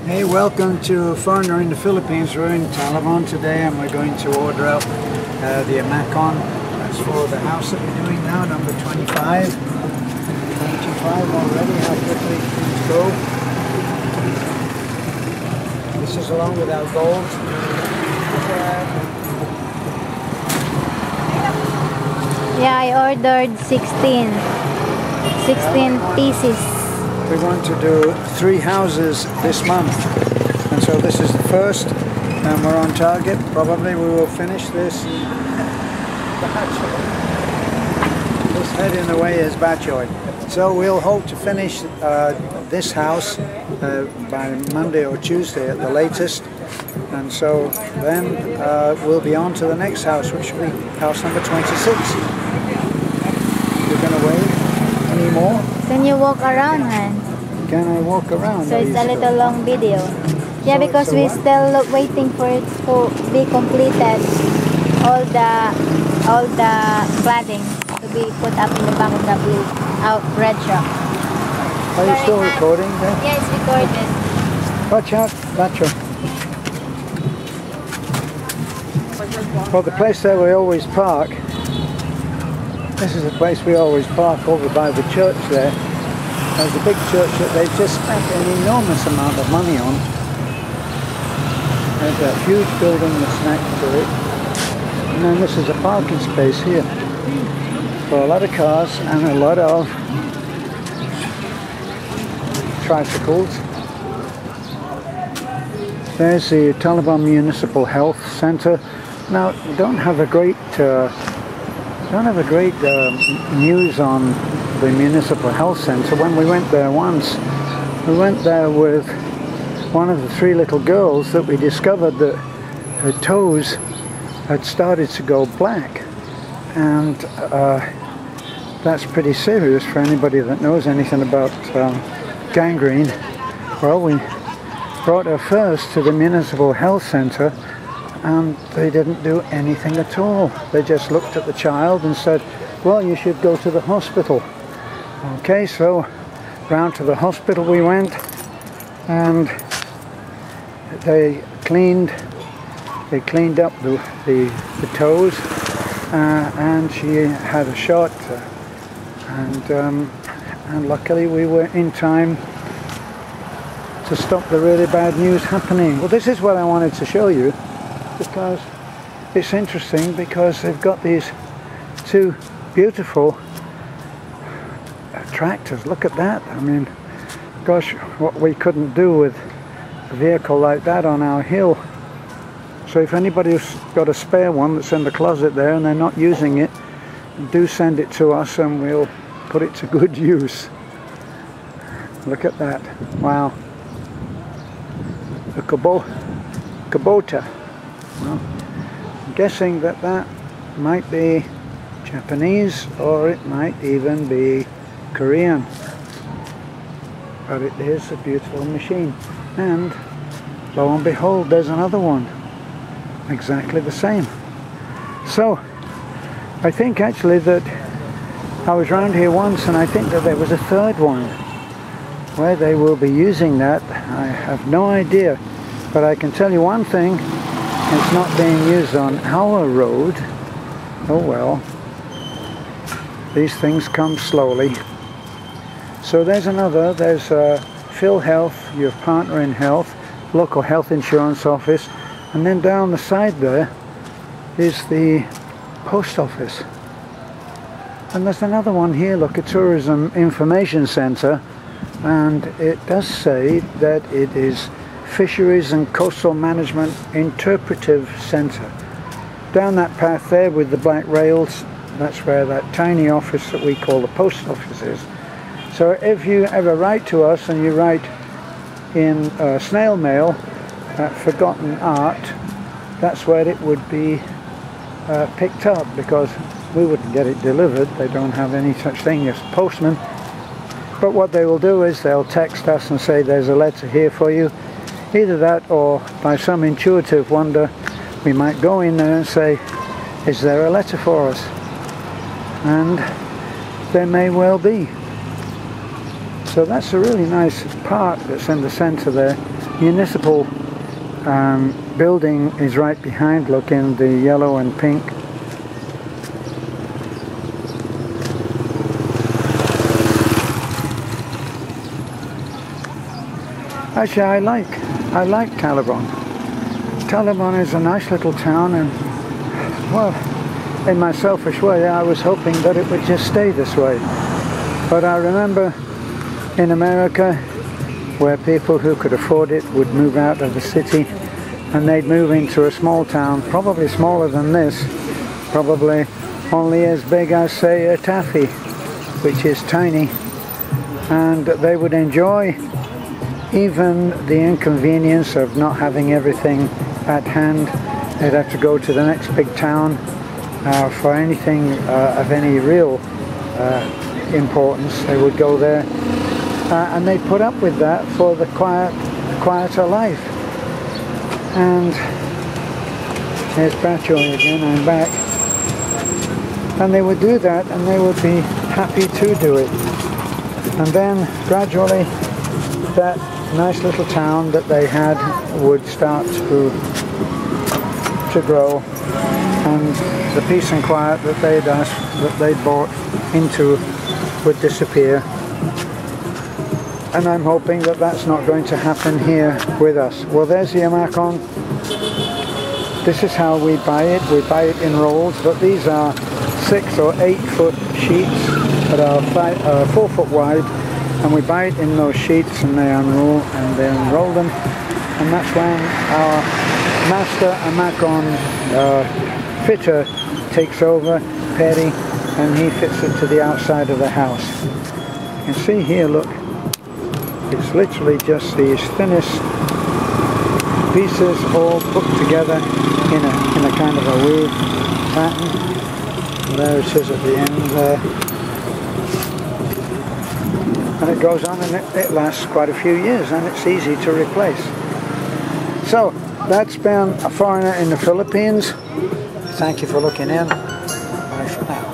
Hey, welcome to Foreigner in the Philippines. We're in Talibon today and we're going to order up the Amacon. That's for the house that we're doing now, number 25. 25 already, how quickly things go. This is along with our gold. Yeah, I ordered 16 pieces. We want to do 3 houses this month, and so this is the first, and we're on target. Probably we will finish this. This head in the way is Bachoy. So we'll hope to finish this house by Monday or Tuesday at the latest, and so then we'll be on to the next house, which will be house number 26. You're going to wait any more? Can you walk around, man? Can I walk around? So it's a little long video. Yeah, because we're still waiting for it to be completed. All the cladding to be put up in the back of the blue red truck. Are you still recording there? Yeah, it's recorded. Watch out, Nacho. Well, the place that we always park, this is the place we always park over by the church there. There's a big church that they've just spent an enormous amount of money on. There's a huge building that's next to it. And then this is a parking space here for a lot of cars and a lot of tricycles. There's the Talibon Municipal Health Center. Now, don't have a great news on the Municipal Health Center. When we went there once, we went there with one of the 3 little girls that we discovered that her toes had started to go black, and that's pretty serious for anybody that knows anything about gangrene. Well, we brought her first to the Municipal Health Center and they didn't do anything at all. They just looked at the child and said, well, you should go to the hospital. Okay, so round to the hospital we went, and they cleaned up the toes, and she had a shot, and luckily we were in time to stop the really bad news happening. Well, this is what I wanted to show you, because it's interesting, because they've got these 2 beautiful tractors. Look at that. I mean, gosh, what we couldn't do with a vehicle like that on our hill. So if anybody's got a spare one that's in the closet there and they're not using it, do send it to us and we'll put it to good use. Look at that. Wow. A Kubota. Well, I'm guessing that might be Japanese, or it might even be Korean, but it is a beautiful machine. And lo and behold, there's another one exactly the same. So I think actually that I was round here once, and I think that there was a 3rd one. Where they will be using that, I have no idea, but I can tell you one thing: it's not being used on our road. Oh well, these things come slowly. So there's another, there's Phil Health, your partner in health, local health insurance office, and then down the side there is the post office. And there's another one here, look, a tourism information center, and it does say that it is Fisheries and Coastal Management Interpretive Center. Down that path there with the black rails, that's where that tiny office that we call the post office is. So if you ever write to us and you write in snail mail at Forgotten Art, that's where it would be picked up, because we wouldn't get it delivered. They don't have any such thing as postman. But what they will do is they'll text us and say there's a letter here for you. Either that, or by some intuitive wonder we might go in there and say, is there a letter for us? And there may well be. So that's a really nice park that's in the center there. municipal building is right behind. Look, in the yellow and pink. Actually, I like Talibon. Talibon is a nice little town, and well, in my selfish way, I was hoping that it would just stay this way. But I remember in America, where people who could afford it would move out of the city, and they'd move into a small town, probably smaller than this, probably only as big as, say, a taffy, which is tiny, and they would enjoy even the inconvenience of not having everything at hand. They'd have to go to the next big town for anything of any real importance. They would go there, and they'd put up with that for the quieter life. And here's Bradshaw again, I'm back. And they would do that, and they would be happy to do it. And then gradually that nice little town that they had would start to grow, and the peace and quiet that they'd bought into would disappear. And I'm hoping that that's not going to happen here with us. Well, there's the Amakon. This is how we buy it. We buy it in rolls, but these are 6 or 8 foot sheets that are 4 foot wide, and we buy it in those sheets, and they unroll them, and that's when our master Amakon fitter takes over, Perry, and he fits it to the outside of the house. You can see here, look, it's literally just these thinnest pieces all put together in a kind of a weave pattern. And there it is at the end there. And it goes on, and it lasts quite a few years, and it's easy to replace. So that's been A Foreigner in the Philippines. Thank you for looking in. Bye for now.